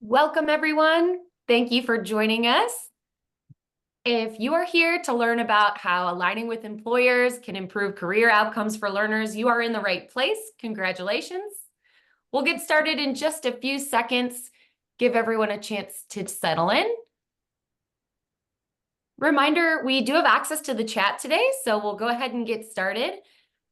Welcome, everyone. Thank you for joining us. If you are here to learn about how aligning with employers can improve career outcomes for learners, you are in the right place. Congratulations. We'll get started in just a few seconds. Give everyone a chance to settle in. Reminder, we do have access to the chat today, so we'll go ahead and get started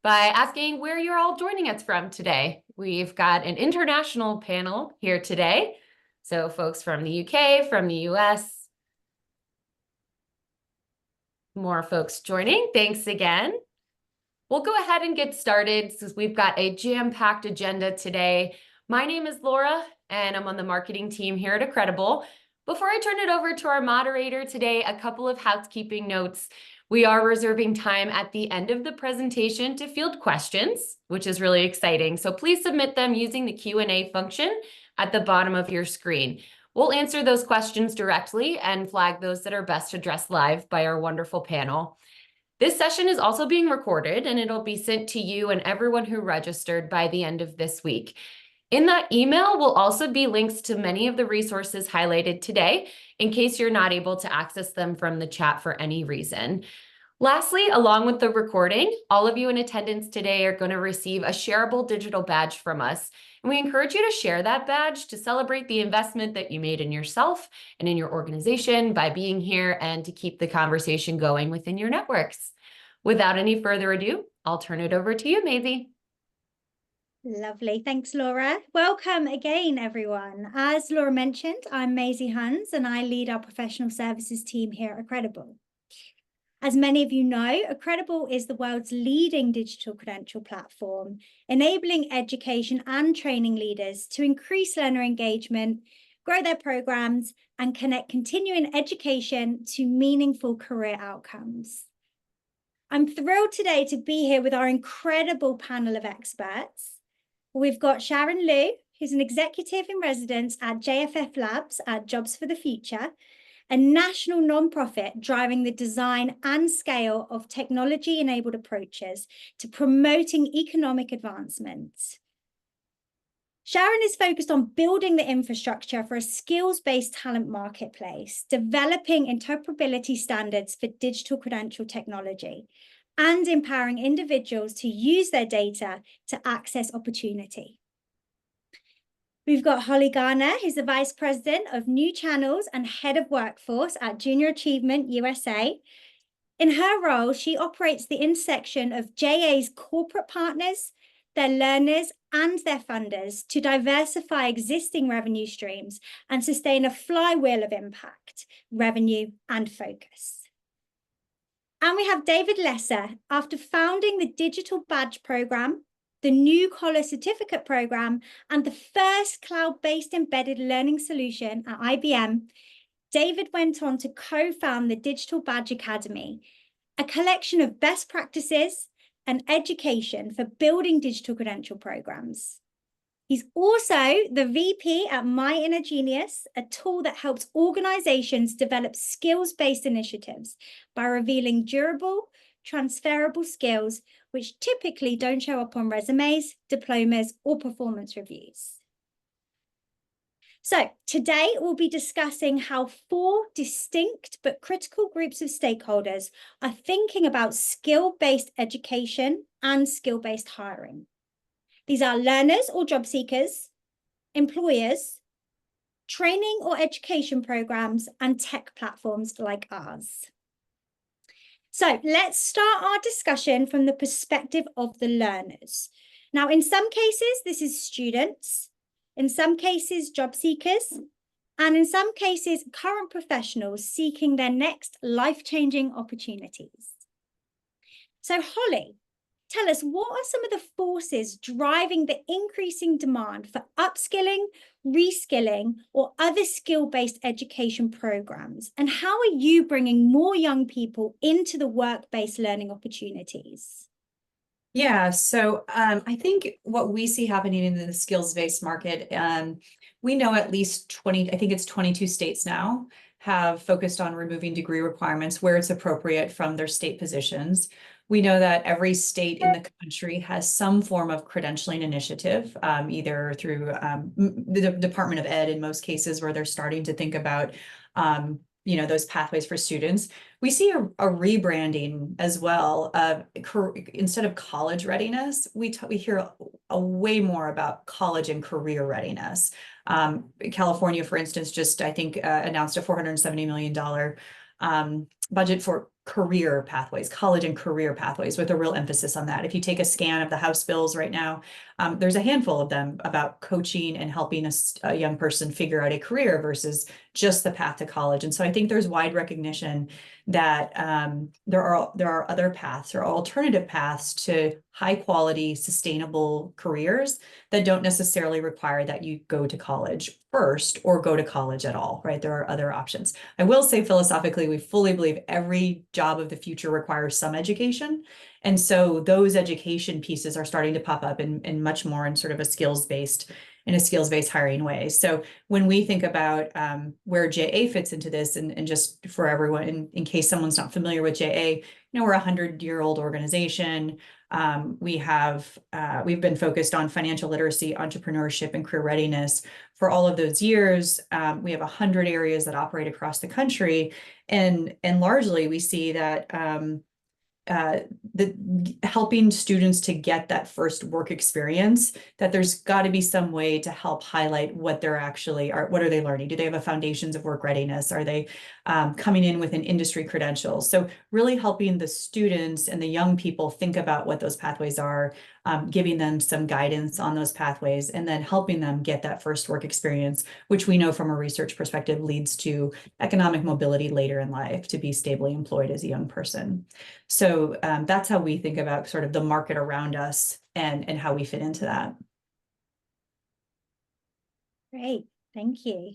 by asking where you're all joining us from today. We've got an international panel here today. So folks from the UK, from the US, more folks joining. Thanks again. We'll go ahead and get started since we've got a jam-packed agenda today. My name is Laura, and I'm on the marketing team here at Accredible. Before I turn it over to our moderator today, a couple of housekeeping notes. We are reserving time at the end of the presentation to field questions, which is really exciting. So please submit them using the Q&A function at the bottom of your screen. We'll answer those questions directly and flag those that are best addressed live by our wonderful panel. This session is also being recorded, and it'll be sent to you and everyone who registered by the end of this week. In that email will also be links to many of the resources highlighted today, in case you're not able to access them from the chat for any reason. Lastly, along with the recording, all of you in attendance today are going to receive a shareable digital badge from us. And we encourage you to share that badge to celebrate the investment that you made in yourself and in your organization by being here and to keep the conversation going within your networks. Without any further ado, I'll turn it over to you, Maise. Lovely. Thanks, Laura. Welcome again, everyone. As Laura mentioned, I'm Maise Hunns, and I lead our professional services team here at Accredible. As many of you know, Accredible is the world's leading digital credential platform, enabling education and training leaders to increase learner engagement, grow their programs, and connect continuing education to meaningful career outcomes. I'm thrilled today to be here with our incredible panel of experts. We've got Sharon, who's an executive in residence at JFF Labs at Jobs for the Future, a national nonprofit driving the design and scale of technology-enabled approaches to promoting economic advancement. Sharon is focused on building the infrastructure for a skills-based talent marketplace, developing interoperability standards for digital credential technology, and empowering individuals to use their data to access opportunity. We've got Holly Garner, who's the Vice President of New Channels and Head of Workforce at Junior Achievement USA. In her role, she operates the intersection of JA's corporate partners, their learners, and their funders to diversify existing revenue streams and sustain a flywheel of impact, revenue, and focus. And we have David Leaser, after founding the Digital Badge Program, the New Collar Certificate Program, and the first cloud-based embedded learning solution at IBM, David went on to co-found the Digital Badge Academy, a collection of best practices and education for building digital credential programs. He's also the VP at MyInnerGenius, a tool that helps organizations develop skills-based initiatives by revealing durable, transferable skills, which typically don't show up on resumes, diplomas, or performance reviews. So today we'll be discussing how 4 distinct but critical groups of stakeholders are thinking about skill-based education and skill-based hiring. These are learners or job seekers, employers, training or education programs, and tech platforms like ours. So let's start our discussion from the perspective of the learners. Now, in some cases, this is students, in some cases, job seekers, and in some cases, current professionals seeking their next life-changing opportunities. So Holly, tell us, what are some of the forces driving the increasing demand for upskilling, reskilling, or other skill-based education programs? And how are you bringing more young people into the work-based learning opportunities? Yeah, so I think what we see happening in the skills-based market, we know at least 20, I think it's 22 states now have focused on removing degree requirements where it's appropriate from their state positions. We know that every state in the country has some form of credentialing initiative, either through the Department of Ed in most cases, where they're starting to think about those pathways for students. We see a rebranding as well. Instead of college readiness, we hear a way more about college and career readiness. California, for instance, just I think announced a $470 million budget for career pathways, college and career pathways, with a real emphasis on that. If you take a scan of the House bills right now, there's a handful of them about coaching and helping a young person figure out a career versus just the path to college. And so I think there's wide recognition that there are other paths or alternative paths to high quality, sustainable careers that don't necessarily require that you go to college first or go to college at all, right? There are other options. I will say philosophically, we fully believe every job of the future requires some education. And so those education pieces are starting to pop up in much more in sort of a skills-based hiring way. So when we think about where JA fits into this, and just for everyone, in case someone's not familiar with JA, we're a 100-year-old organization. We've been focused on financial literacy, entrepreneurship, and career readiness for all of those years. We have 100 areas that operate across the country, and largely we see that helping students to get that first work experience, that there's got to be some way to help highlight what they're what are they learning? Do they have a foundations of work readiness? Are they coming in with an industry credential? So really helping the students and the young people think about what those pathways are, giving them some guidance on those pathways, and then helping them get that first work experience, which we know from a research perspective leads to economic mobility later in life, to be stably employed as a young person. So that's how we think about sort of the market around us and how we fit into that. Great, thank you.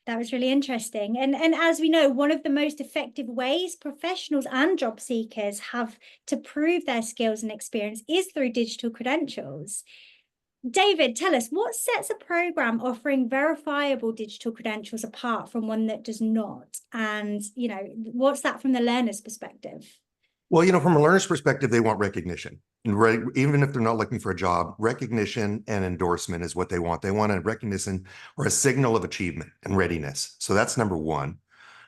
That was really interesting. And as we know, one of the most effective ways professionals and job seekers have to prove their skills and experience is through digital credentials. David, tell us, what sets a program offering verifiable digital credentials apart from one that does not? And, what's that from the learner's perspective? Well, from a learner's perspective, they want recognition. And even if they're not looking for a job, recognition and endorsement is what they want. They want a recognition or a signal of achievement and readiness. So that's number one.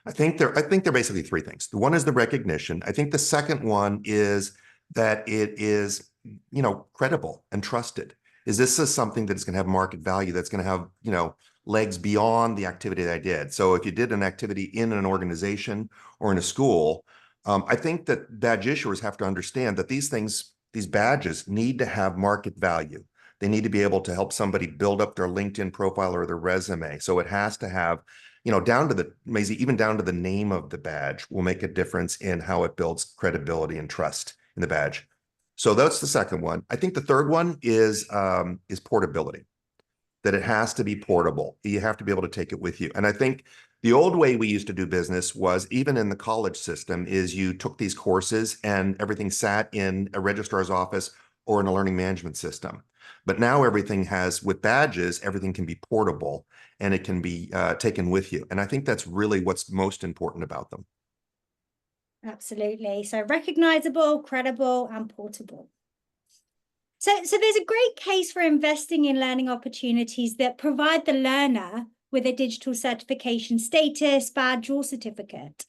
I think they're basically three things. The one is the recognition. I think the second one is that it is, credible and trusted. Is this something that's going to have market value, that's going to have, legs beyond the activity that I did? So if you did an activity in an organization or in a school, I think that badge issuers have to understand that these badges need to have market value. They need to be able to help somebody build up their LinkedIn profile or their resume. So it has to have, down to even down to the name of the badge will make a difference in how it builds credibility and trust in the badge. So that's the second one. I think the third one is portability, that it has to be portable. You have to be able to take it with you. And I think the old way we used to do business was, even in the college system, is you took these courses and everything sat in a registrar's office or in a learning management system. But now with badges, everything can be portable and it can be taken with you. And I think that's really what's most important about them. Absolutely. So recognizable, credible, and portable. So there's a great case for investing in learning opportunities that provide the learner with a digital certification status, badge, or certificate.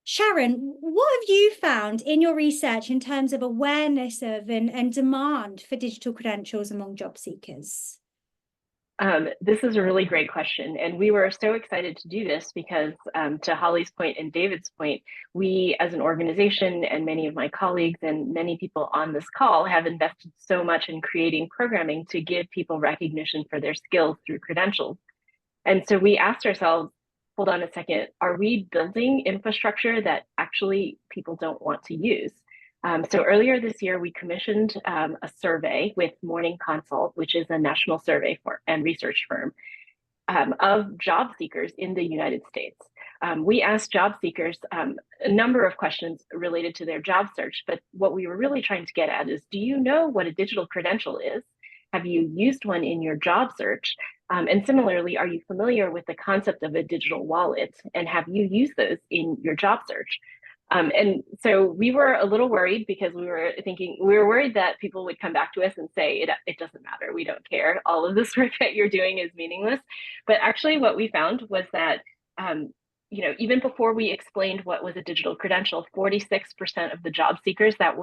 Sharon, what have you found in your research in terms of awareness of and demand for digital credentials among job seekers? This is a really great question. And we were so excited to do this because, to Holly's point and David's point, we as an organization and many of my colleagues and many people on this call have invested so much in creating programming to give people recognition for their skills through credentials. And so we asked ourselves, hold on a second, are we building infrastructure that actually people don't want to use? So earlier this year, we commissioned a survey with Morning Consult, which is a national survey and research firm, of job seekers in the United States. We asked job seekers a number of questions related to their job search, but what we were really trying to get at is, do you know what a digital credential is? Have you used one in your job search? And similarly, are you familiar with the concept of a digital wallet? And have you used those in your job search? And so we were a little worried because we were worried that people would come back to us and say, it doesn't matter, we don't care. All of this work that you're doing is meaningless. But actually what we found was that, even before we explained what was a digital credential, 46% of the job seekers that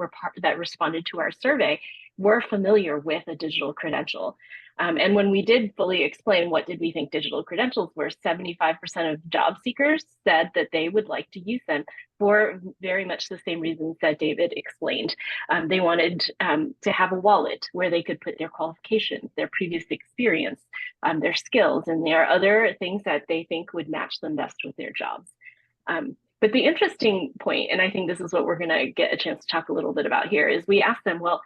responded to our survey were familiar with a digital credential. And when we did fully explain what did we think digital credentials were, 75% of job seekers said that they would like to use them for very much the same reasons that David explained. They wanted to have a wallet where they could put their qualifications, their previous experience, their skills, and there are other things that they think would match them best with their jobs. But the interesting point, and I think this is what we're going to get a chance to talk a little bit about here, is we asked them, well,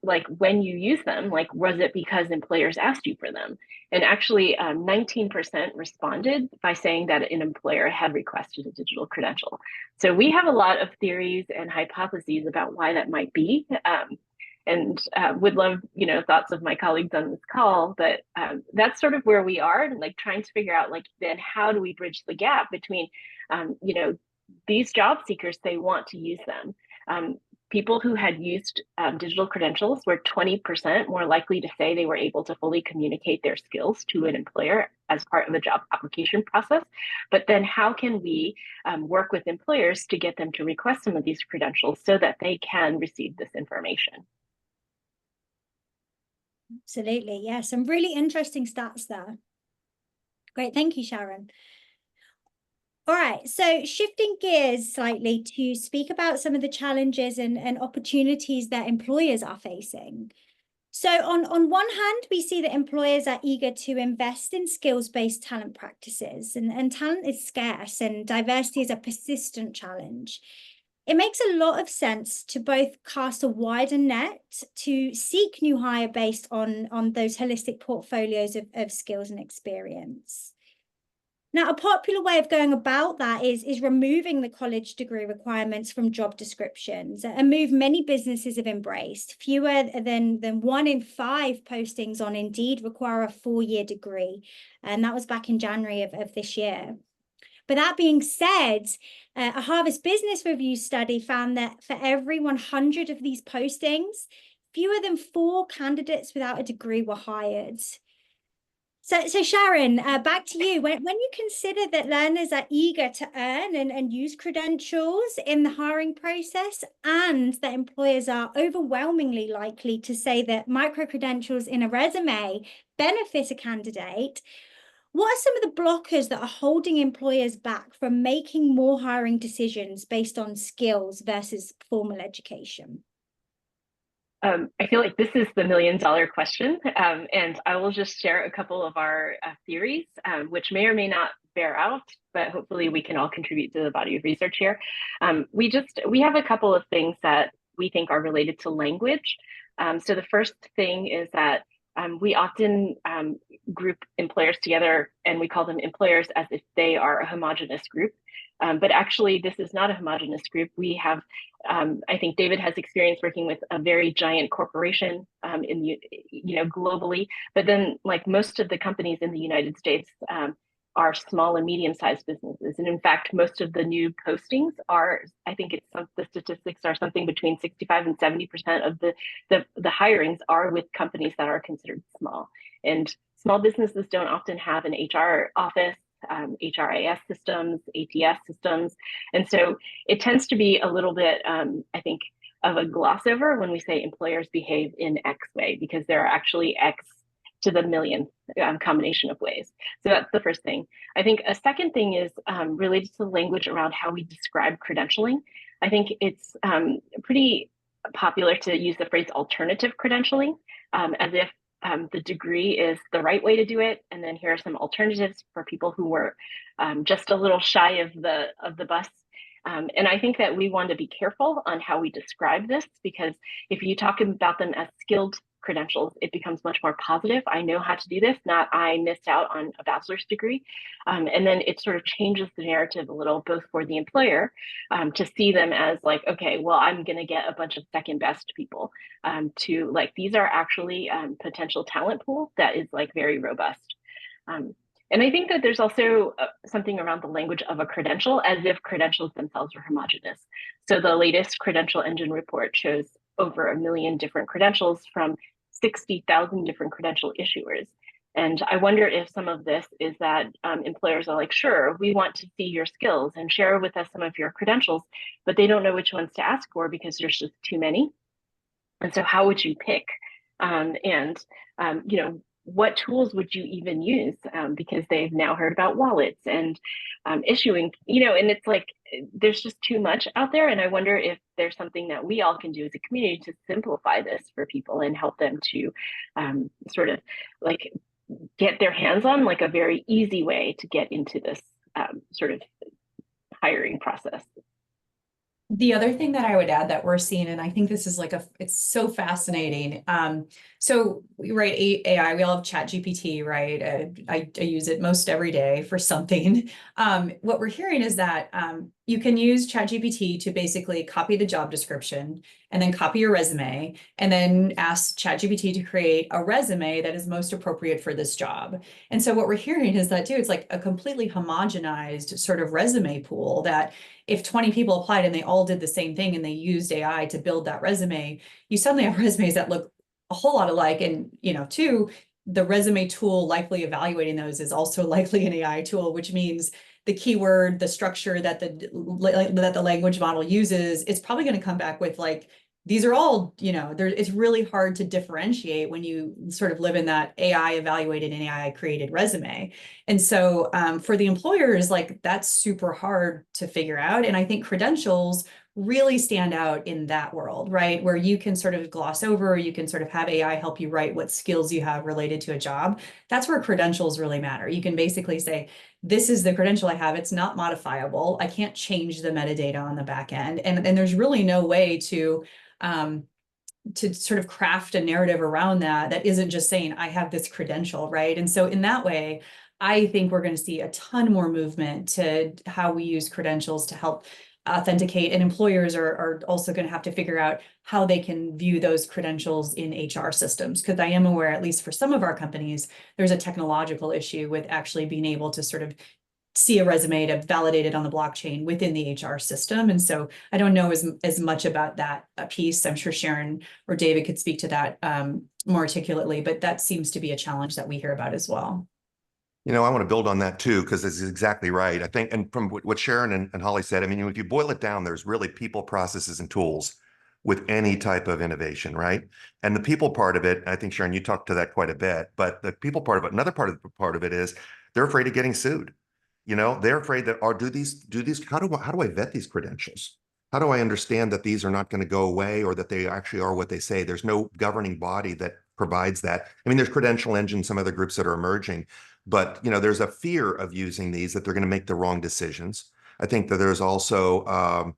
like when you use them, like was it because employers asked you for them? And actually 19% responded by saying that an employer had requested a digital credential. So we have a lot of theories and hypotheses about why that might be, and would love thoughts of my colleagues on this call, but that's sort of where we are, like trying to figure out like then how do we bridge the gap between these job seekers, they want to use them. People who had used digital credentials were 20% more likely to say they were able to fully communicate their skills to an employer as part of a job application process. But then how can we work with employers to get them to request some of these credentials so that they can receive this information? Absolutely. Yeah, some really interesting stats there. Great. Thank you, Sharon. All right, so shifting gears slightly to speak about some of the challenges and opportunities that employers are facing. So on one hand, we see that employers are eager to invest in skills-based talent practices, and talent is scarce and diversity is a persistent challenge. It makes a lot of sense to both cast a wider net to seek new hire based on those holistic portfolios of skills and experience. Now, a popular way of going about that is removing the college degree requirements from job descriptions, a move many businesses have embraced. Fewer than 1 in 5 postings on Indeed require a 4-year degree, and that was back in January of this year. But that being said, a Harvard Business Review study found that for every 100 of these postings, fewer than 4 candidates without a degree were hired. So Sharon, back to you. When you consider that learners are eager to earn and use credentials in the hiring process, and that employers are overwhelmingly likely to say that microcredentials in a resume benefit a candidate, what are some of the blockers that are holding employers back from making more hiring decisions based on skills versus formal education? I feel like this is the $1 million question, and I will just share a couple of our theories, which may or may not bear out, but hopefully we can all contribute to the body of research here. We have a couple of things that we think are related to language. So the first thing is that we often group employers together, and we call them employers as if they are a homogenous group. But actually, this is not a homogenous group. We have, I think David has experience working with a very giant corporation globally. But then, like most of the companies in the United States, are small and medium-sized businesses. And in fact, most of the new postings are, I think the statistics are something between 65 and 70% of the hirings are with companies that are considered small. And small businesses don't often have an HR office, HRIS systems, ATS systems. And so it tends to be a little bit, I think, of a gloss over when we say employers behave in X way, because there are actually X to the millionth combination of ways. So that's the first thing. I think a second thing is related to the language around how we describe credentialing. I think it's pretty popular to use the phrase alternative credentialing, as if the degree is the right way to do it, and then here are some alternatives for people who were just a little shy of the bus. And I think that we want to be careful on how we describe this, because if you talk about them as skilled credentials, it becomes much more positive. I know how to do this, not I missed out on a bachelor's degree. And then it sort of changes the narrative a little, both for the employer to see them as like, okay, well, I'm going to get a bunch of second best people to like, these are actually potential talent pool that is like very robust. And I think that there's also something around the language of a credential, as if credentials themselves are homogenous. So the latest credential engine report shows over 1 million different credentials from 60,000 different credential issuers. And I wonder if some of this is that employers are like, sure, we want to see your skills and share with us some of your credentials, but they don't know which ones to ask for because there's just too many. And so how would you pick? You know, what tools would you even use? Because they've now heard about wallets and issuing, you know, and it's like, there's just too much out there. And I wonder if there's something that we all can do as a community to simplify this for people and help them to sort of like get their hands on like a very easy way to get into this sort of hiring process. The other thing that I would add that we're seeing, and I think this is like it's so fascinating. So we write AI, we all have ChatGPT, right? I use it most every day for something. What we're hearing is that you can use ChatGPT to basically copy the job description and then copy your resume and then ask ChatGPT to create a resume that is most appropriate for this job. And so what we're hearing is that too, it's like a completely homogenized sort of resume pool that if 20 people applied and they all did the same thing and they used AI to build that resume, you suddenly have resumes that look a whole lot alike. And, you know, two, the resume tool likely evaluating those is also likely an AI tool, which means the keyword, the structure that the language model uses, it's probably going to come back with like, these are all, you know, it's really hard to differentiate when you sort of live in that AI evaluated and AI created resume. And so for the employers, like that's super hard to figure out. And I think credentials really stand out in that world, right? Where you can sort of gloss over, you can sort of have AI help you write what skills you have related to a job. That's where credentials really matter. You can basically say, this is the credential I have. It's not modifiable. I can't change the metadata on the back end. And there's really no way to sort of craft a narrative around that isn't just saying, I have this credential, right? And so in that way, I think we're going to see a ton more movement to how we use credentials to help authenticate, and employers are also going to have to figure out how they can view those credentials in HR systems. Because I am aware, at least for some of our companies, there's a technological issue with actually being able to sort of see a resume to validate it on the blockchain within the HR system. And so I don't know as much about that piece. I'm sure Sharon or David could speak to that more articulately, but that seems to be a challenge that we hear about as well. You know, I want to build on that too, because this is exactly right. I think, and from what Sharon and Holly said, I mean, if you boil it down, there's really people, processes, and tools with any type of innovation, right? And the people part of it, I think, Sharon, you talked to that quite a bit, but the people part of it, another part of it is they're afraid of getting sued. You know, they're afraid that, do these, how do I vet these credentials? How do I understand that these are not going to go away or that they actually are what they say? There's no governing body that provides that. I mean, there's Credential Engine, some other groups that are emerging, but, you know, there's a fear of using these, that they're going to make the wrong decisions. I think that there's also,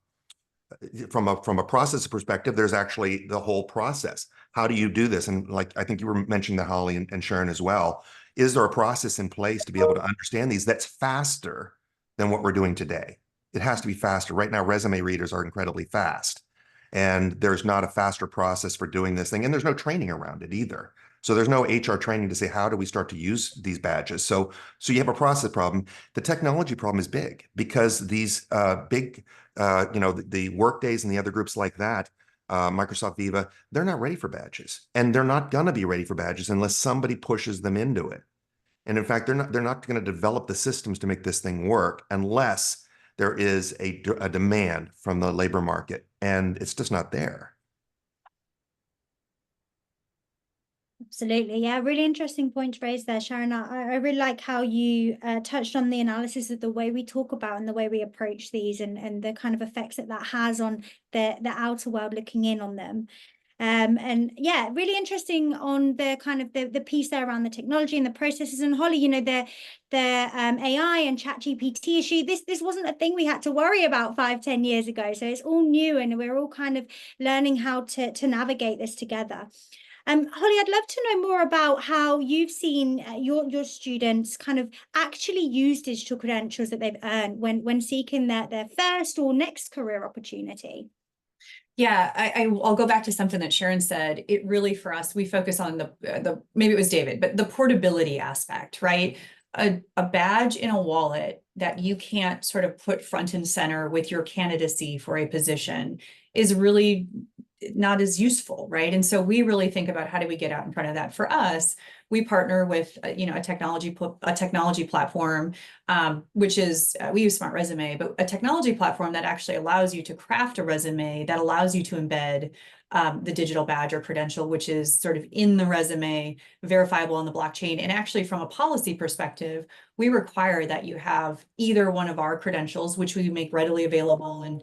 from a process perspective, there's actually the whole process. How do you do this? And like, I think you were mentioning that, Holly and Sharon as well. Is there a process in place to be able to understand these that's faster than what we're doing today? It has to be faster. Right now, resume readers are incredibly fast, and there's not a faster process for doing this thing. And there's no training around it either. So there's no HR training to say, how do we start to use these badges? So you have a process problem. The technology problem is big because these big, you know, the Workdays and the other groups like that, Microsoft Viva, they're not ready for badges, and they're not going to be ready for badges unless somebody pushes them into it. And in fact, they're not going to develop the systems to make this thing work unless there is a demand from the labor market, and it's just not there. Absolutely. Yeah, really interesting point raised there, Sharon. I really like how you touched on the analysis of the way we talk about and the way we approach these and the kind of effects that has on the outer world looking in on them. And yeah, really interesting on the kind of the piece there around the technology and the processes. And Holly, you know, the AI and ChatGPT issue, this wasn't a thing we had to worry about 5-10 years ago. So it's all new, and we're all kind of learning how to navigate this together. Holly, I'd love to know more about how you've seen your students kind of actually use digital credentials that they've earned when seeking their first or next career opportunity. Yeah, I'll go back to something that Sharon said. It really, for us, we focus on the maybe it was David, but the portability aspect, right? A badge in a wallet that you can't sort of put front and center with your candidacy for a position is really not as useful, right? And so we really think about how do we get out in front of that. For us, we partner with a technology platform, which is we use Smart Resume, but a technology platform that actually allows you to craft a resume that allows you to embed the digital badge or credential, which is sort of in the resume, verifiable on the blockchain. And actually, from a policy perspective, we require that you have either one of our credentials, which we make readily available and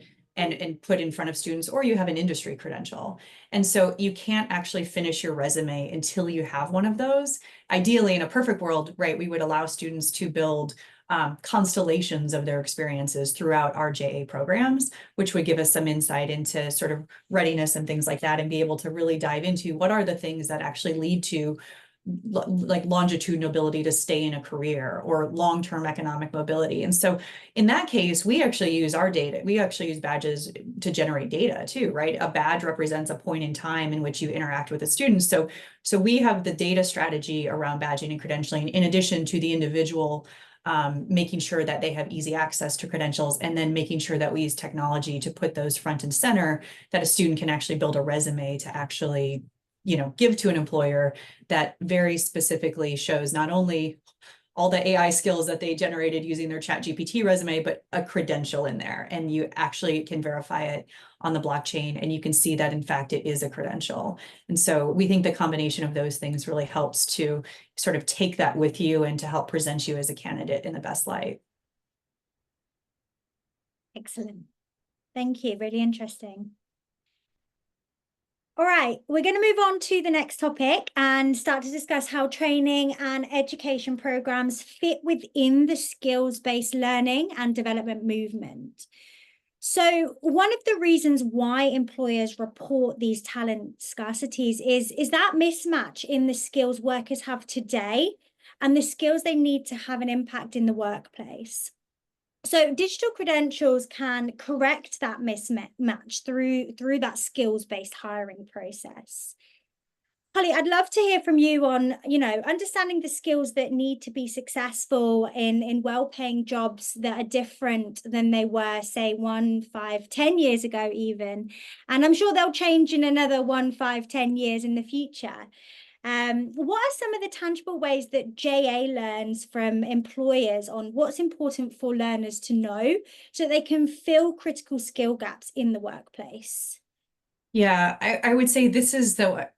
put in front of students, or you have an industry credential. And so you can't actually finish your resume until you have one of those. Ideally, in a perfect world, right, we would allow students to build constellations of their experiences throughout our JA programs, which would give us some insight into sort of readiness and things like that, and be able to really dive into what are the things that actually lead to like longitudinal ability to stay in a career or long-term economic mobility. And so in that case, we actually use our data. We actually use badges to generate data too, right? A badge represents a point in time in which you interact with a student. So we have the data strategy around badging and credentialing, in addition to the individual making sure that they have easy access to credentials, and then making sure that we use technology to put those front and center, that a student can actually build a resume to actually give to an employer that very specifically shows not only all the AI skills that they generated using their ChatGPT resume, but a credential in there. And you actually can verify it on the blockchain, and you can see that in fact it is a credential. And so we think the combination of those things really helps to sort of take that with you and to help present you as a candidate in the best light. Excellent. Thank you. Really interesting. All right, we're going to move on to the next topic and start to discuss how training and education programs fit within the skills-based learning and development movement. So one of the reasons why employers report these talent scarcities is that mismatch in the skills workers have today and the skills they need to have an impact in the workplace. So digital credentials can correct that mismatch through that skills-based hiring process. Holly, I'd love to hear from you on, understanding the skills that need to be successful in well-paying jobs that are different than they were, say, 1, 5, 10 years ago even. And I'm sure they'll change in another 1, 5, 10 years in the future. What are some of the tangible ways that JA learns from employers on what's important for learners to know so that they can fill critical skill gaps in the workplace? Yeah, I would say this is the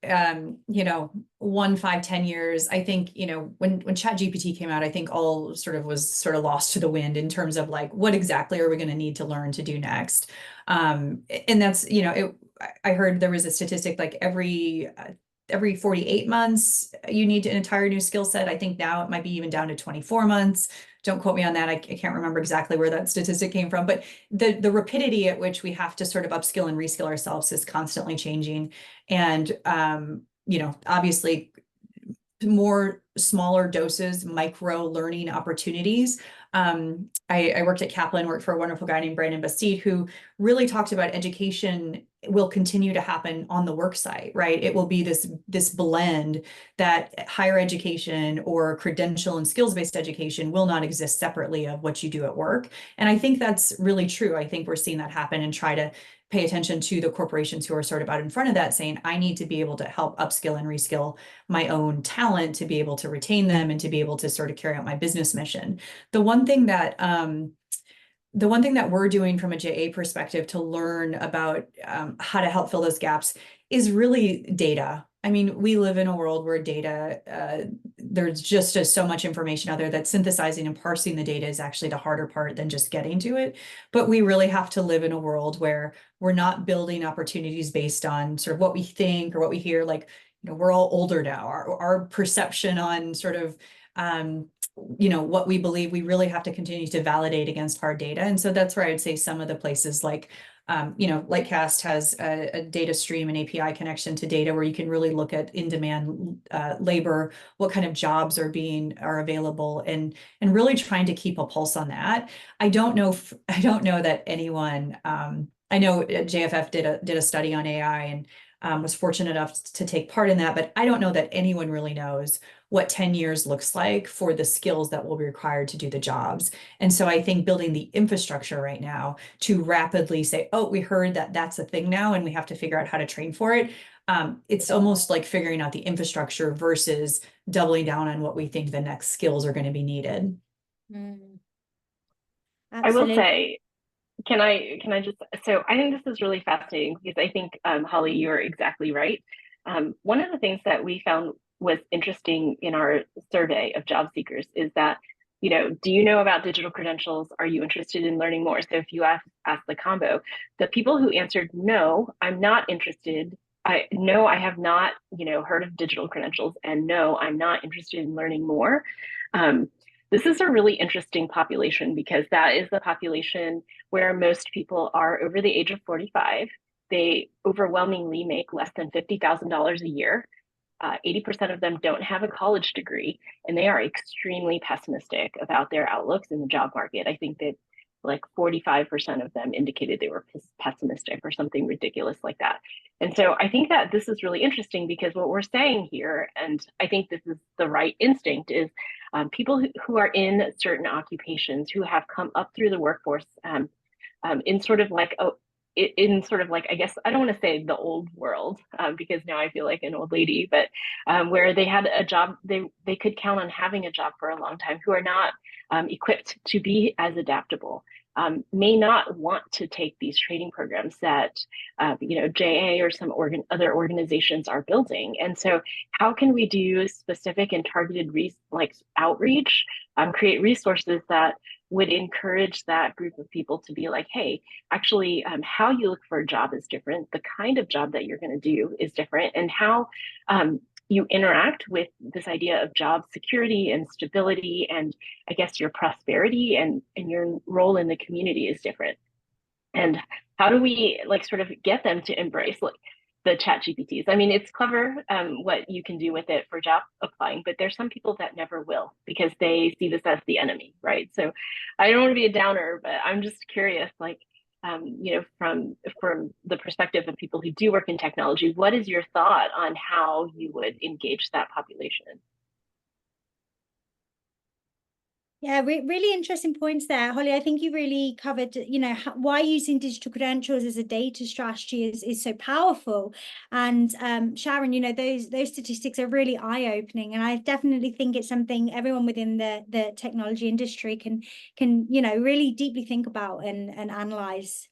1, 5, 10 years. I think, when ChatGPT came out, I think all was lost to the wind in terms of like, what exactly are we going to need to learn to do next? And that's, I heard there was a statistic like every 48 months, you need an entire new skill set. I think now it might be even down to 24 months. Don't quote me on that. I can't remember exactly where that statistic came from, but the rapidity at which we have to sort of upskill and reskill ourselves is constantly changing. And, obviously more smaller doses, micro learning opportunities. I worked at Kaplan, worked for a wonderful guy named Brandon Bastide, who really talked about education will continue to happen on the work site, right? It will be this blend that higher education or credential and skills-based education will not exist separately of what you do at work. And I think that's really true. I think we're seeing that happen, and try to pay attention to the corporations who are sort of out in front of that, saying, I need to be able to help upskill and reskill my own talent to be able to retain them and to be able to sort of carry out my business mission. The one thing that we're doing from a JA perspective to learn about how to help fill those gaps is really data. I mean, we live in a world where data, there's just so much information out there that synthesizing and parsing the data is actually the harder part than just getting to it. But we really have to live in a world where we're not building opportunities based on sort of what we think or what we hear. Like, we're all older now. Our perception on sort of what we believe, we really have to continue to validate against hard data. And so that's where I would say some of the places like, Lightcast has a data stream and API connection to data where you can really look at in-demand labor, what kind of jobs are available, and really trying to keep a pulse on that. I don't know that anyone, I know JFF did a study on AI and was fortunate enough to take part in that, but I don't know that anyone really knows what 10 years looks like for the skills that will be required to do the jobs. And so I think building the infrastructure right now to rapidly say, oh, we heard that that's a thing now and we have to figure out how to train for it. It's almost like figuring out the infrastructure versus doubling down on what we think the next skills are going to be needed. I will say, can I just, so I think this is really fascinating because I think, Holly, you're exactly right. One of the things that we found was interesting in our survey of job seekers is that, do you know about digital credentials? Are you interested in learning more? So if you ask the combo, the people who answered, no, I'm not interested. I have not, heard of digital credentials, and no, I'm not interested in learning more. This is a really interesting population because that is the population where most people are over the age of 45. They overwhelmingly make less than $50,000 a year. 80% of them don't have a college degree, and they are extremely pessimistic about their outlooks in the job market. I think that like 45% of them indicated they were pessimistic or something ridiculous like that. And so I think that this is really interesting because what we're saying here, and I think this is the right instinct, is people who are in certain occupations who have come up through the workforce in sort of like I guess I don't want to say the old world because now I feel like an old lady, but where they had a job, they could count on having a job for a long time, who are not equipped to be as adaptable, may not want to take these training programs that JA or some other organizations are building. And so how can we do specific and targeted outreach, create resources that would encourage that group of people to be like, hey, actually, how you look for a job is different. The kind of job that you're going to do is different. And how you interact with this idea of job security and stability and I guess your prosperity and your role in the community is different. And how do we sort of get them to embrace the chat GPTs? I mean, it's clever what you can do with it for job applying, but there's some people that never will because they see this as the enemy, right? So I don't want to be a downer, but I'm just curious, from the perspective of people who do work in technology, what is your thought on how you would engage that population? Yeah, really interesting points there, Holly. I think you really covered, why using digital credentials as a data strategy is so powerful. And Sharon, those statistics are really eye-opening, and I definitely think it's something everyone within the technology industry can really deeply think about and analyze.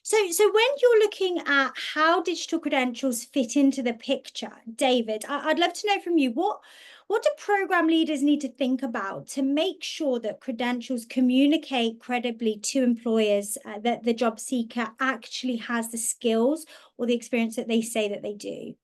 So when you're looking at how digital credentials fit into the picture, David, I'd love to know from you, what do program leaders need to think about to make sure that credentials communicate credibly to employers that the job seeker actually has the skills or the experience that they say that they do?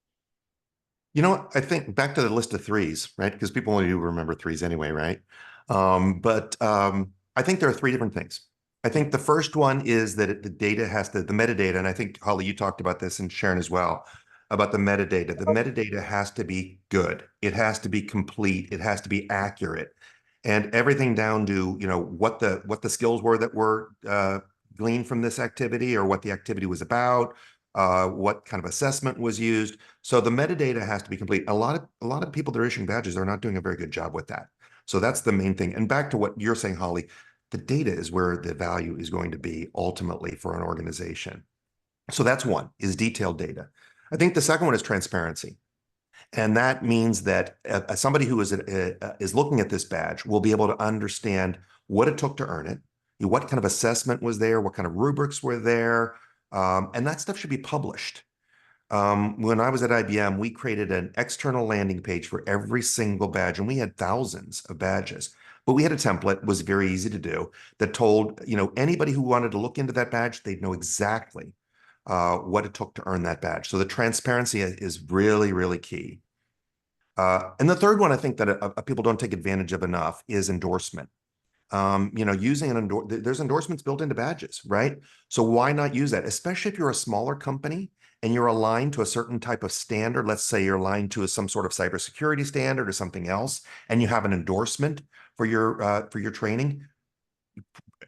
I think back to the list of threes, right? Because people only do remember threes anyway, right? I think there are three different things. I think the first one is that the data has the metadata, and I think, Holly, you talked about this, and Sharon as well, about the metadata. The metadata has to be good. It has to be complete. It has to be accurate. And everything down to, what the skills were that were gleaned from this activity or what the activity was about, what kind of assessment was used. So the metadata has to be complete. A lot of people that are issuing badges are not doing a very good job with that. So that's the main thing. And back to what you're saying, Holly, the data is where the value is going to be ultimately for an organization. So that's one, is detailed data. I think the second one is transparency. And that means that somebody who is looking at this badge will be able to understand what it took to earn it, what kind of assessment was there, what kind of rubrics were there, and that stuff should be published. When I was at IBM, we created an external landing page for every single badge, and we had thousands of badges. But we had a template, was very easy to do, that told anybody who wanted to look into that badge, they'd know exactly what it took to earn that badge. So the transparency is really, really key. And the third one I think that people don't take advantage of enough is endorsement. Using there's endorsements built into badges, right? So why not use that? Especially if you're a smaller company and you're aligned to a certain type of standard. Let's say you're aligned to some sort of cybersecurity standard or something else, and you have an endorsement for your training.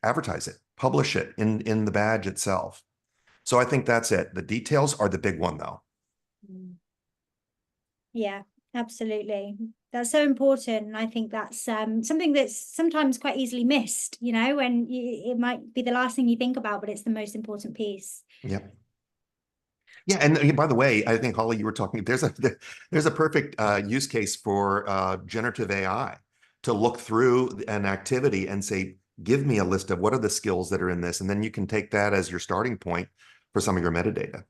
Advertise it, publish it in the badge itself. So I think that's it. The details are the big one, though. Yeah, absolutely. That's so important. And I think that's something that's sometimes quite easily missed, when it might be the last thing you think about, but it's the most important piece. Yep. Yeah, and by the way, I think Holly, you were talking. There's a perfect use case for generative AI to look through an activity and say, give me a list of what are the skills that are in this, and then you can take that as your starting point for some of your metadata.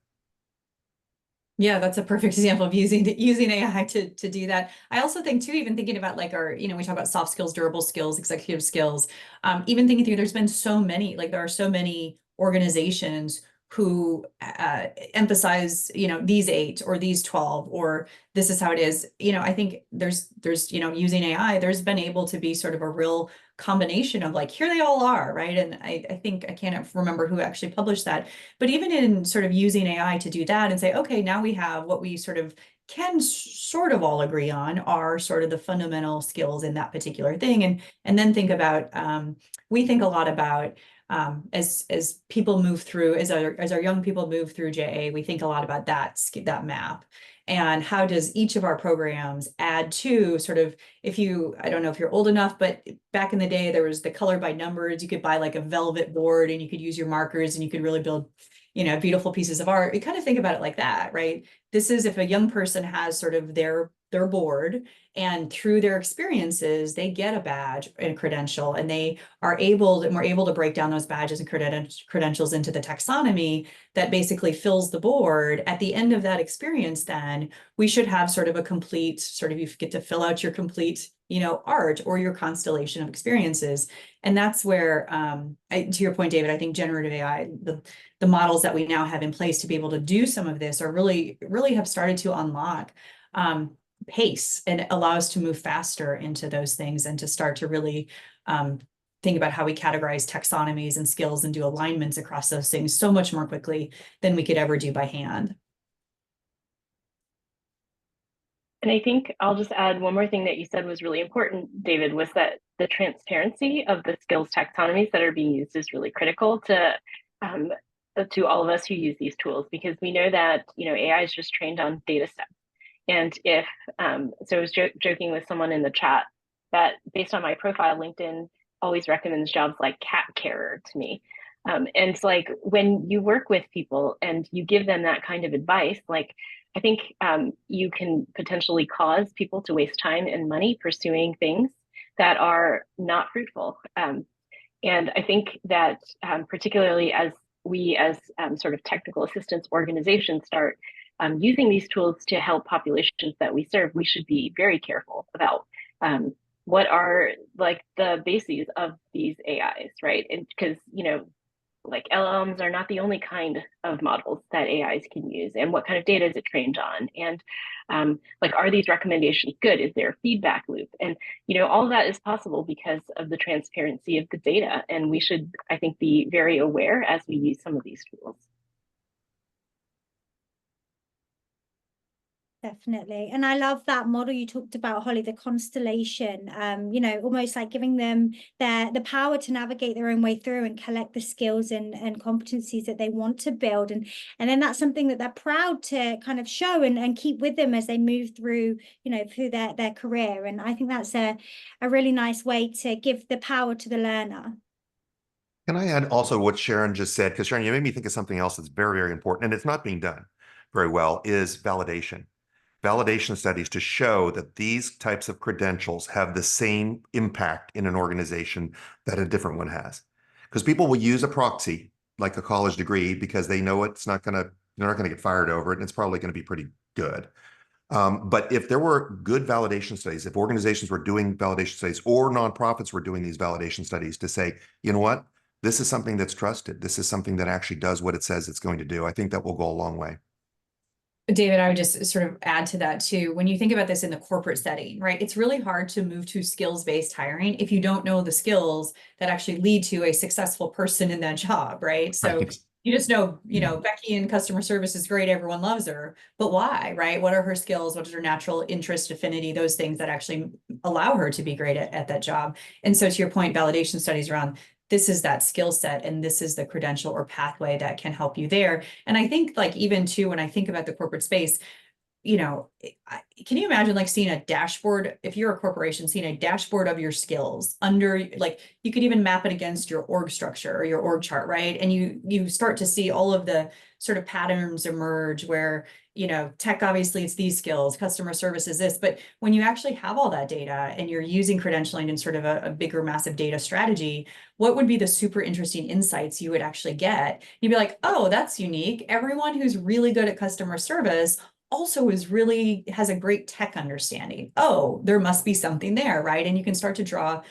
Yeah, that's a perfect example of using AI to do that. I also think too, even thinking about like our, we talk about soft skills, durable skills, executive skills, even thinking through, there's been so many, like there are so many organizations who emphasize, these 8 or these 12, or this is how it is. I think there's, using AI, there's been able to be sort of a real combination of like, here they all are, right? And I think, I can't remember who actually published that, but even in sort of using AI to do that and say, okay, now we have what we sort of can sort of all agree on are sort of the fundamental skills in that particular thing. And then think about, we think a lot about, as people move through, as our young people move through JA, we think a lot about that map. And how does each of our programs add to sort of, I don't know if you're old enough, but back in the day, there was the color by numbers. You could buy like a velvet board and you could use your markers and you could really build, beautiful pieces of art. You kind of think about it like that, right? This is if a young person has sort of their board, and through their experiences, they get a badge and credential, and we're able to break down those badges and credentials into the taxonomy that basically fills the board. At the end of that experience, then we should have sort of a complete, you get to fill out your complete, art or your constellation of experiences. And that's where, to your point, David, I think generative AI, the models that we now have in place to be able to do some of this are really have started to unlock pace and allow us to move faster into those things and to start to really think about how we categorize taxonomies and skills and do alignments across those things so much more quickly than we could ever do by hand. And I think I'll just add one more thing that you said was really important, David, was that the transparency of the skills taxonomies that are being used is really critical to all of us who use these tools, because we know that AI is just trained on data sets. And if so, I was joking with someone in the chat that based on my profile, LinkedIn always recommends jobs like cat carer to me. And it's like when you work with people and you give them that kind of advice, like I think you can potentially cause people to waste time and money pursuing things that are not fruitful. And I think that particularly as we as sort of technical assistance organizations start using these tools to help populations that we serve, we should be very careful about what are like the bases of these AIs, right? And because, like LLMs are not the only kind of models that AIs can use, and what kind of data is it trained on? And like, are these recommendations good? Is there a feedback loop? And, all of that is possible because of the transparency of the data. And we should, I think, be very aware as we use some of these tools. Definitely. And I love that model you talked about, Holly, the constellation, almost like giving them the power to navigate their own way through and collect the skills and competencies that they want to build. And then that's something that they're proud to kind of show and keep with them as they move through, through their career. And I think that's a really nice way to give the power to the learner. Can I add also what Sharon just said? Because Sharon, you made me think of something else that's very, very important, and it's not being done very well, is validation. Validation studies to show that these types of credentials have the same impact in an organization that a different one has. Because people will use a proxy like a college degree because they know they're not going to get fired over it, and it's probably going to be pretty good. But if there were good validation studies, if organizations were doing validation studies or nonprofits were doing these validation studies to say, you know what, this is something that's trusted. This is something that actually does what it says it's going to do. I think that will go a long way. David, I would just sort of add to that too. When you think about this in the corporate setting, right, it's really hard to move to skills-based hiring if you don't know the skills that actually lead to a successful person in that job, right? So Right. you just know, Becky in customer service is great, everyone loves her, but why, right? What are her skills? What is her natural interest, affinity, those things that actually allow her to be great at that job? And so to your point, validation studies around this is that skill set and this is the credential or pathway that can help you there. And I think like even too, when I think about the corporate space, can you imagine like seeing a dashboard, if you're a corporation, seeing a dashboard of your skills under, like you could even map it against your org structure or your org chart, right? And you start to see all of the sort of patterns emerge where, tech, obviously it's these skills, customer service is this, but when you actually have all that data and you're using credentialing in sort of a bigger, massive data strategy, what would be the super interesting insights you would actually get? You'd be like, oh, that's unique. Everyone who's really good at customer service also has a great tech understanding. Oh, there must be something there, right? And you can start to draw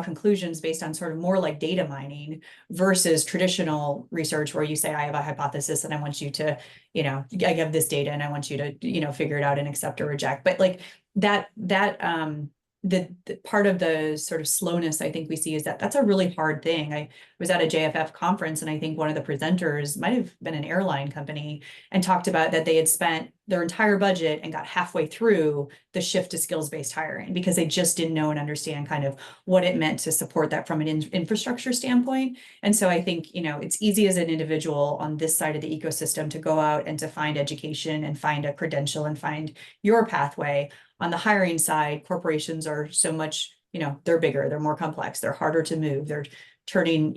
conclusions based on sort of more like data mining versus traditional research where you say, I have a hypothesis and I want you to, I have this data and I want you to, figure it out and accept or reject. But like the part of the sort of slowness I think we see is that that's a really hard thing. I was at a JFF conference and I think one of the presenters might have been an airline company and talked about that they had spent their entire budget and got halfway through the shift to skills-based hiring because they just didn't know and understand kind of what it meant to support that from an infrastructure standpoint. And so I think, it's easy as an individual on this side of the ecosystem to go out and to find education and find a credential and find your pathway. On the hiring side, corporations are so much, they're bigger, they're more complex, they're harder to move, they're turning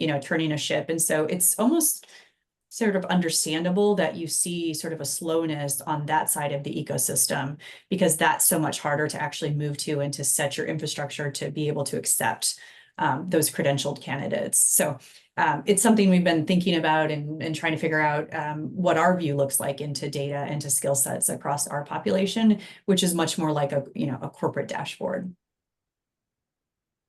a ship. And so it's almost sort of understandable that you see sort of a slowness on that side of the ecosystem because that's so much harder to actually move to and to set your infrastructure to be able to accept those credentialed candidates. So it's something we've been thinking about and trying to figure out what our view looks like into data and to skill sets across our population, which is much more like a corporate dashboard.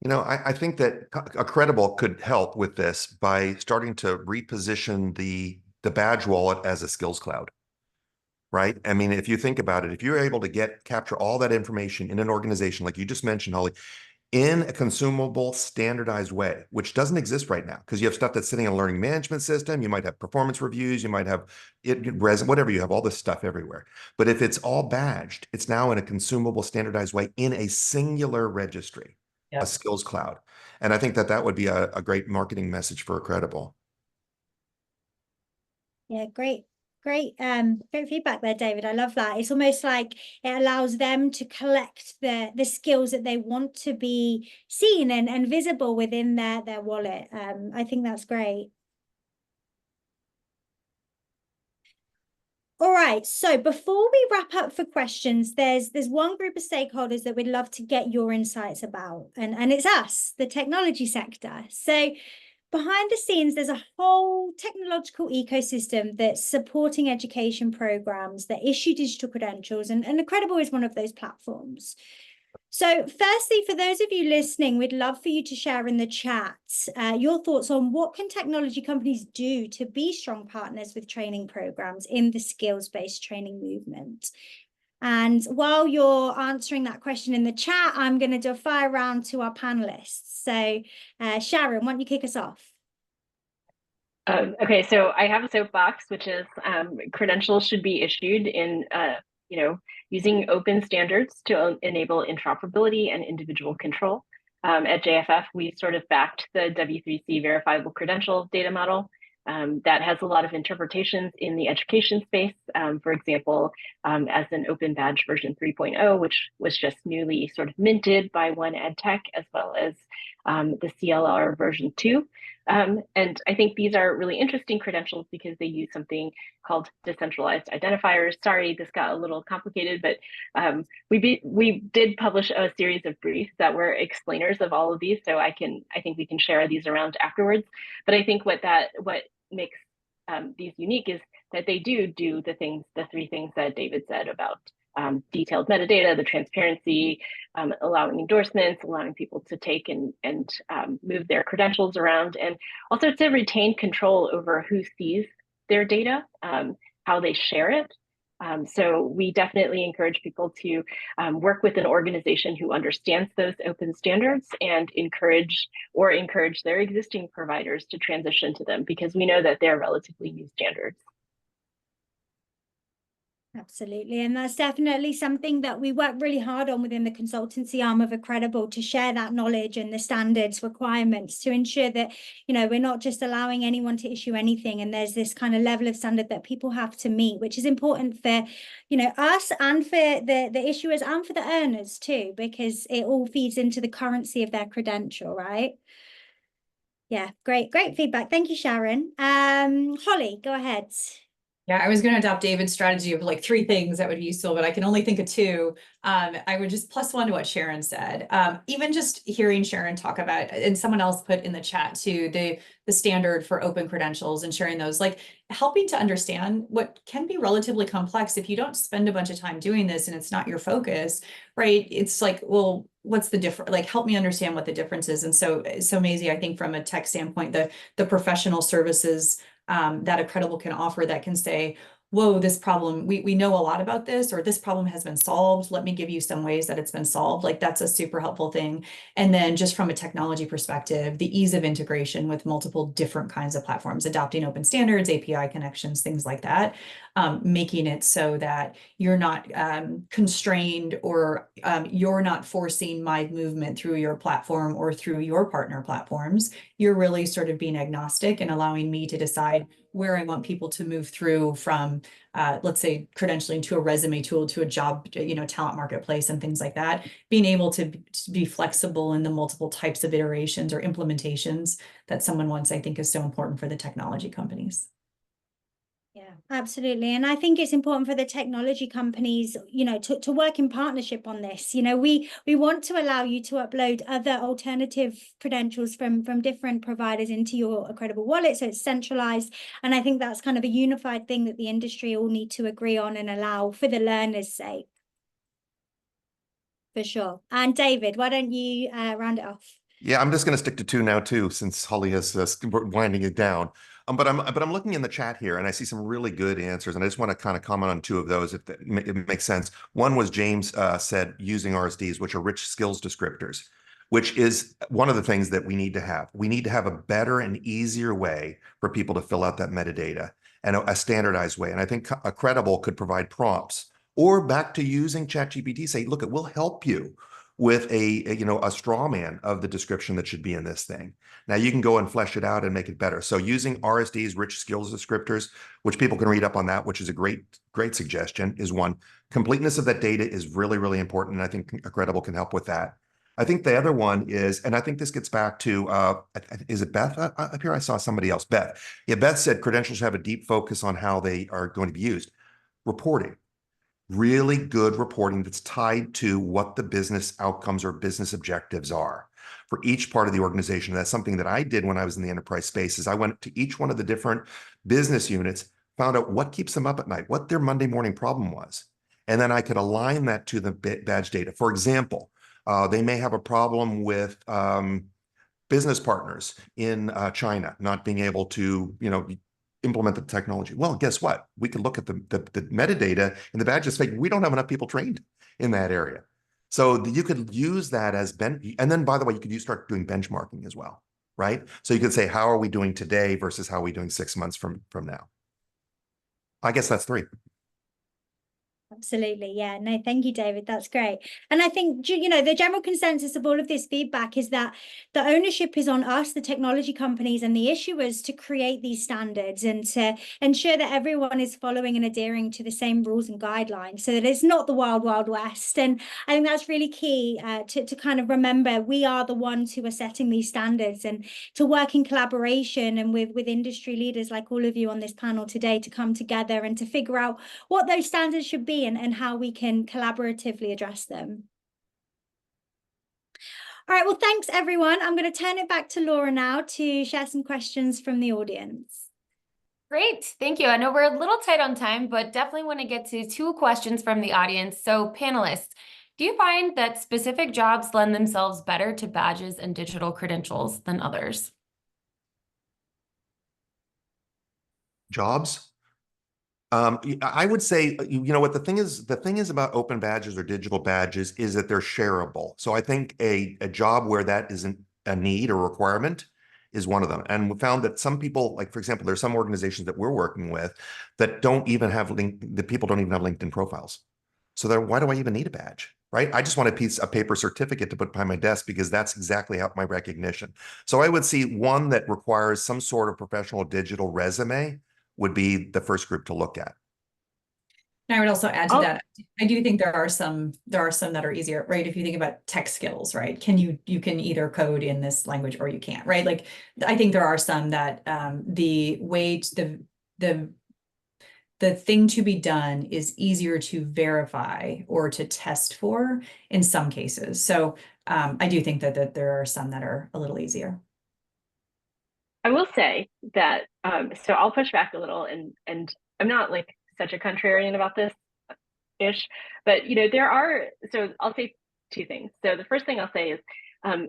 I think that Accredible could help with this by starting to reposition the badge wallet as a skills cloud, right? I mean, if you think about it, if you're able to capture all that information in an organization, like you just mentioned, Holly, in a consumable, standardized way, which doesn't exist right now, because you have stuff that's sitting in a learning management system. You might have performance reviews, you might have whatever, you have all this stuff everywhere. But if it's all badged, it's now in a consumable, standardized way in a singular registry, a skills cloud. And I think that would be a great marketing message for Accredible. Yeah, great feedback there, David. I love that. It's almost like it allows them to collect the skills that they want to be seen and visible within their wallet. I think that's great. All right, so before we wrap up for questions, there's one group of stakeholders that we'd love to get your insights about, and it's us, the technology sector. So behind the scenes, there's a whole technological ecosystem that's supporting education programs that issue digital credentials, and Accredible is one of those platforms. So firstly, for those of you listening, we'd love for you to share in the chat your thoughts on what can technology companies do to be strong partners with training programs in the skills-based training movement. And while you're answering that question in the chat, I'm going to do a fire round to our panelists. So Sharon, why don't you kick us off? Okay, so I have a soapbox, which is credentials should be issued in, using open standards to enable interoperability and individual control. At JFF, we sort of backed the W3C verifiable credential data model. That has a lot of interpretations in the education space. For example, as an open badge version 3.0, which was just newly sort of minted by One EdTech, as well as the CLR version 2. And I think these are really interesting credentials because they use something called decentralized identifiers. Sorry, this got a little complicated, but we did publish a series of briefs that were explainers of all of these. So I think we can share these around afterwards. But I think what makes these unique is that they do the three things that David said about detailed metadata, the transparency, allowing endorsements, allowing people to take and move their credentials around, and also to retain control over who sees their data, how they share it, So we definitely encourage people to work with an organization who understands those open standards and encourage their existing providers to transition to them, because we know that they're relatively new standards. Absolutely. And that's definitely something that we work really hard on within the consultancy arm of Accredible, to share that knowledge and the standards requirements to ensure that, you know, we're not just allowing anyone to issue anything. And there's this kind of level of standard that people have to meet, which is important for, you know, us and for the issuers and for the earners too, because it all feeds into the currency of their credential, right? Yeah, great feedback. Thank you, Sharon. Holly, go ahead. Yeah, I was going to adopt David's strategy of like 3 things that would be useful, but I can only think of 2. I would just +1 to what Sharon said. Even just hearing Sharon talk about, and someone else put in the chat too, the standard for open credentials and sharing those, like helping to understand what can be relatively complex if you don't spend a bunch of time doing this and it's not your focus, right? It's like, well, what's the difference? Like, help me understand what the difference is. And so Maise, I think from a tech standpoint, the professional services that Accredible can offer that can say, whoa, this problem, we know a lot about this, or this problem has been solved. Let me give you some ways that it's been solved. Like, that's a super helpful thing. And then just from a technology perspective, the ease of integration with multiple different kinds of platforms, adopting open standards, API connections, things like that, making it so that you're not constrained, or you're not forcing my movement through your platform or through your partner platforms. You're really sort of being agnostic and allowing me to decide where I want people to move through from, let's say, credentialing to a resume tool, to a job, you know, talent marketplace and things like that. Being able to be flexible in the multiple types of iterations or implementations that someone wants, I think, is so important for the technology companies. Yeah, absolutely. And I think it's important for the technology companies, you know, to work in partnership on this. You know, we want to allow you to upload other alternative credentials from different providers into your Accredible wallet, so it's centralized. And I think that's kind of a unified thing that the industry all need to agree on and allow for the learners' sake. For sure. And David, why don't you round it off? Yeah, I'm just going to stick to 2 now too, since Holly is winding it down. But I'm looking in the chat here, and I see some really good answers, and I just want to kind of comment on 2 of those if it makes sense. One was James said using RSDs, which are rich skills descriptors, which is one of the things that we need to have. We need to have a better and easier way for people to fill out that metadata, and a standardized way. And I think Accredible could provide prompts, or back to using ChatGPT, say, look, it will help you with a straw man of the description that should be in this thing. Now you can go and flesh it out and make it better. So using RSDs, rich skills descriptors, which people can read up on that, which is a great suggestion, is one. Completeness of that data is really, really important. And I think Accredible can help with that. I think the other one is, and I think this gets back to, is it Beth up here? I saw somebody else, Beth. Yeah, Beth said credentials have a deep focus on how they are going to be used. Reporting. Really good reporting that's tied to what the business outcomes or business objectives are for each part of the organization. That's something that I did when I was in the enterprise space. Is I went to each one of the different business units, found out what keeps them up at night, what their Monday morning problem was. And then I could align that to the badge data. For example, they may have a problem with business partners in China not being able to, implement the technology. Well, guess what? We could look at the metadata in the badges, say we don't have enough people trained in that area. So you could use that as and then, by the way, you could start doing benchmarking as well, right? So you could say, how are we doing today versus how are we doing 6 months from now? I guess that's 3. Absolutely. Yeah. No, thank you, David. That's great. And I think, the general consensus of all of this feedback is that the ownership is on us, the technology companies and the issuers, to create these standards and to ensure that everyone is following and adhering to the same rules and guidelines, so that it's not the wild, wild west. And I think that's really key to kind of remember we are the ones who are setting these standards, and to work in collaboration and with industry leaders like all of you on this panel today to come together and to figure out what those standards should be and how we can collaboratively address them. All right, well, thanks, everyone. I'm going to turn it back to Laura now to share some questions from the audience. Great, thank you. I know we're a little tight on time, but definitely want to get to 2 questions from the audience. So panelists, do you find that specific jobs lend themselves better to badges and digital credentials than others? Jobs? I would say, you know what, the thing is about open badges or digital badges is that they're shareable. So I think a job where that isn't a need or requirement is one of them. And we found that some people, like, for example, there's some organizations that we're working with that don't even have the people don't even have LinkedIn profiles. So then why do I even need a badge, right? I just want a paper certificate to put behind my desk because that's exactly how my recognition. So I would see one that requires some sort of professional digital resume would be the first group to look at. And I would also add to Oh. that, I do think there are some that are easier, right? If you think about tech skills, right? You can either code in this language or you can't, right? Like, I think there are some that the thing to be done is easier to verify or to test for in some cases. So I do think that there are some that are a little easier. I will say that, so I'll push back a little, and I'm not like such a contrarian about this ish, but so I'll say two things. So the first thing I'll say is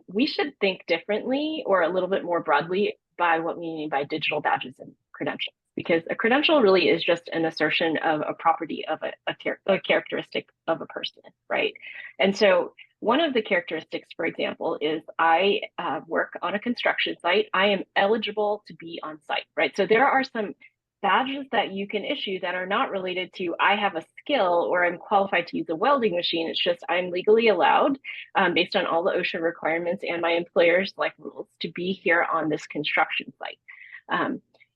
we should think differently or a little bit more broadly by what we mean by digital badges and credentials, because a credential really is just an assertion of a property of a characteristic of a person, right? And so one of the characteristics, for example, is I work on a construction site. I am eligible to be on site, right? So there are some badges that you can issue that are not related to I have a skill or I'm qualified to use a welding machine. It's just I'm legally allowed, based on all the OSHA requirements and my employer's like rules, to be here on this construction site.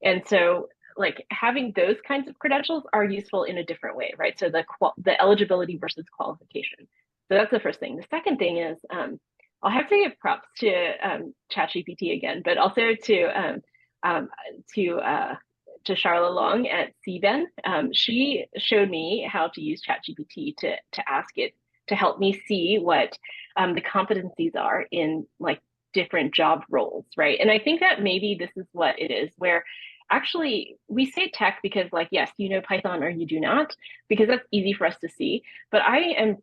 And so like having those kinds of credentials are useful in a different way, right? So the eligibility versus qualification. So that's the first thing. The second thing is I'll have to give props to ChatGPT again, but also to Charla Long at CBEN. She showed me how to use ChatGPT to ask it to help me see what the competencies are in like different job roles, right? And I think that maybe this is what it is, where actually we say tech because like, yes, you know Python or you do not, because that's easy for us to see. But I am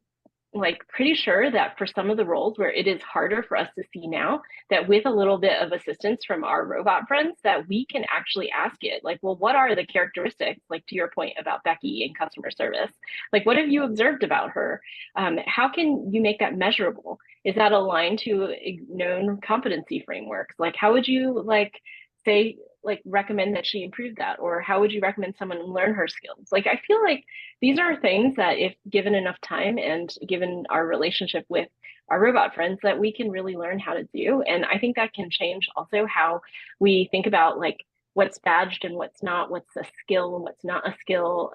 like pretty sure that for some of the roles where it is harder for us to see now, that with a little bit of assistance from our robot friends, that we can actually ask it like, well, what are the characteristics, like to your point about Becky in customer service, like what have you observed about her? How can you make that measurable? Is that aligned to known competency frameworks? Like how would you like say like recommend that she improve that, or how would you recommend someone learn her skills? Like I feel like these are things that if given enough time and given our relationship with our robot friends, that we can really learn how to do. And I think that can change also how we think about like what's badged and what's not, what's a skill and what's not a skill,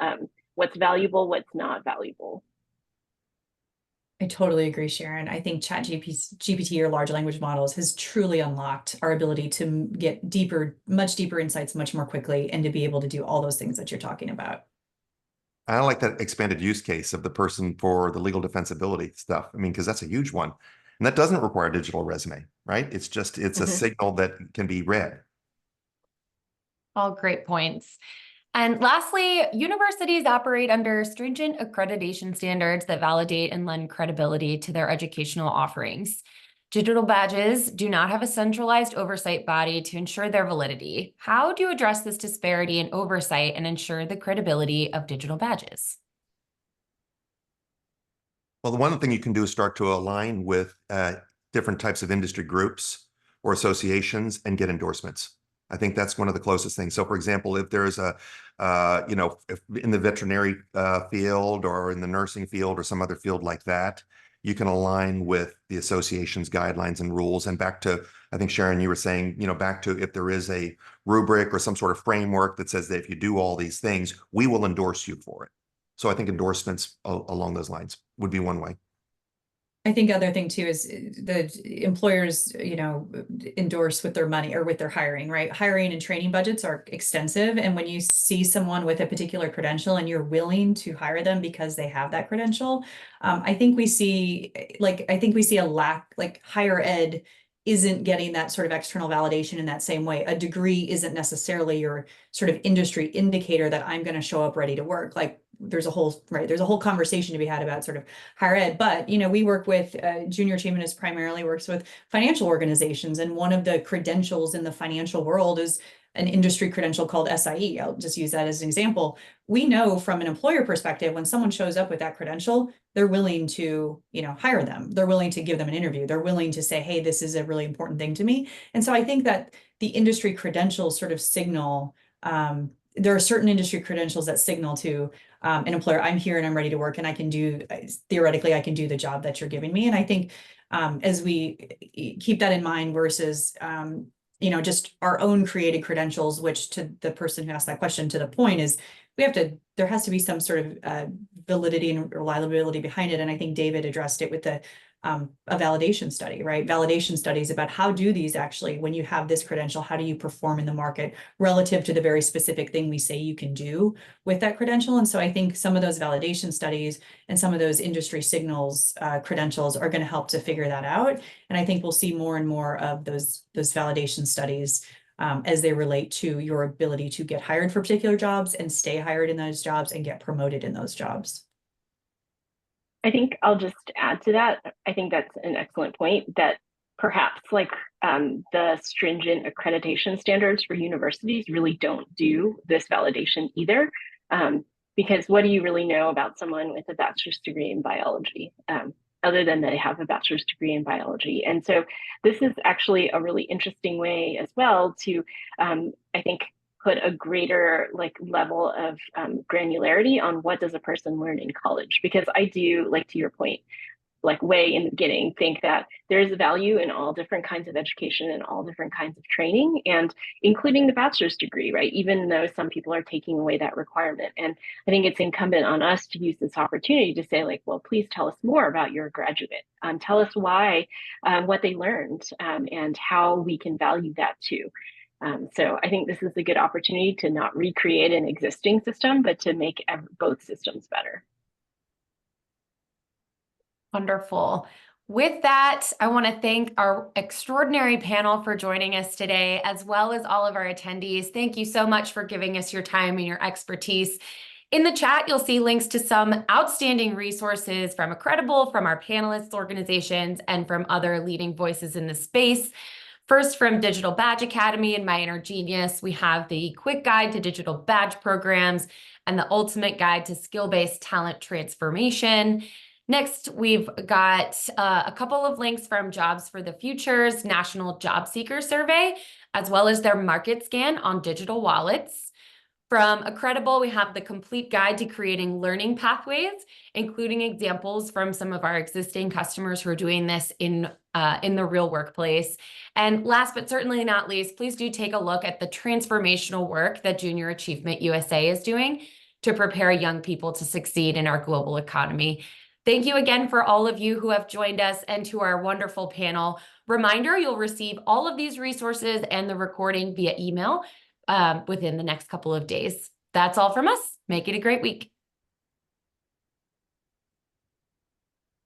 what's valuable, what's not valuable. I totally agree, Sharon. I think ChatGPT or large language models has truly unlocked our ability to get deeper, much deeper insights much more quickly and to be able to do all those things that you're talking about. I like that expanded use case of the person for the legal defensibility stuff. I mean, because that's a huge one. And that doesn't require a digital resume, right? It's a signal that can be read. All great points. And lastly, universities operate under stringent accreditation standards that validate and lend credibility to their educational offerings. Digital badges do not have a centralized oversight body to ensure their validity. How do you address this disparity in oversight and ensure the credibility of digital badges? Well, the one thing you can do is start to align with different types of industry groups or associations and get endorsements. I think that's one of the closest things. So for example, if there's if in the veterinary field or in the nursing field or some other field like that, you can align with the association's guidelines and rules. And back to, I think, Sharon, you were saying, back to if there is a rubric or some sort of framework that says that if you do all these things, we will endorse you for it. So I think endorsements along those lines would be one way. I think other thing too is the employers, endorse with their money or with their hiring, right? Hiring and training budgets are extensive. And when you see someone with a particular credential and you're willing to hire them because they have that credential, I think we see a lack, like higher ed isn't getting that sort of external validation in that same way. A degree isn't necessarily your sort of industry indicator that I'm going to show up ready to work. Like there's a whole conversation to be had about sort of higher ed. But, you know, we work with Junior Achievement is primarily works with financial organizations. And one of the credentials in the financial world is an industry credential called SIE. I'll just use that as an example. We know from an employer perspective, when someone shows up with that credential, they're willing to, you know, hire them. They're willing to give them an interview. They're willing to say, hey, this is a really important thing to me. And so I think that the industry credentials sort of signal, there are certain industry credentials that signal to an employer, I'm here and I'm ready to work and I can do, theoretically, I can do the job that you're giving me. And I think as we keep that in mind versus, you know, just our own created credentials, which to the person who asked that question, to the point is there has to be some sort of validity and reliability behind it. And I think David addressed it with a validation study, right? Validation studies about how do these actually, when you have this credential, how do you perform in the market relative to the very specific thing we say you can do with that credential? And so I think some of those validation studies and some of those industry signals credentials are going to help to figure that out. And I think we'll see more and more of those validation studies as they relate to your ability to get hired for particular jobs and stay hired in those jobs and get promoted in those jobs. I think I'll just add to that. I think that's an excellent point, that perhaps like the stringent accreditation standards for universities really don't do this validation either. Because what do you really know about someone with a bachelor's degree in biology, other than they have a bachelor's degree in biology? And so this is actually a really interesting way as well to, I think, put a greater like level of granularity on what does a person learn in college. Because I do, like to your point, like way in the beginning, think that there is a value in all different kinds of education and all different kinds of training, and including the bachelor's degree, right? Even though some people are taking away that requirement. And I think it's incumbent on us to use this opportunity to say like, well, please tell us more about your graduate. Tell us why, what they learned, and how we can value that too. So I think this is a good opportunity to not recreate an existing system, but to make both systems better. Wonderful. With that, I want to thank our extraordinary panel for joining us today, as well as all of our attendees. Thank you so much for giving us your time and your expertise. In the chat, you'll see links to some outstanding resources from Accredible, from our panelists organizations, and from other leading voices in the space. First, from Digital Badge Academy and MyInnerGenius, we have the quick guide to digital badge programs and the ultimate guide to skill-based talent transformation. Next, we've got a couple of links from Jobs for the Future's National Job Seeker Survey, as well as their market scan on digital wallets. From Accredible, we have the complete guide to creating learning pathways, including examples from some of our existing customers who are doing this in the real workplace. And last but certainly not least, please do take a look at the transformational work that Junior Achievement USA is doing to prepare young people to succeed in our global economy. Thank you again for all of you who have joined us, and to our wonderful panel. Reminder, you'll receive all of these resources and the recording via email within the next couple of days. That's all from us. Make it a great week.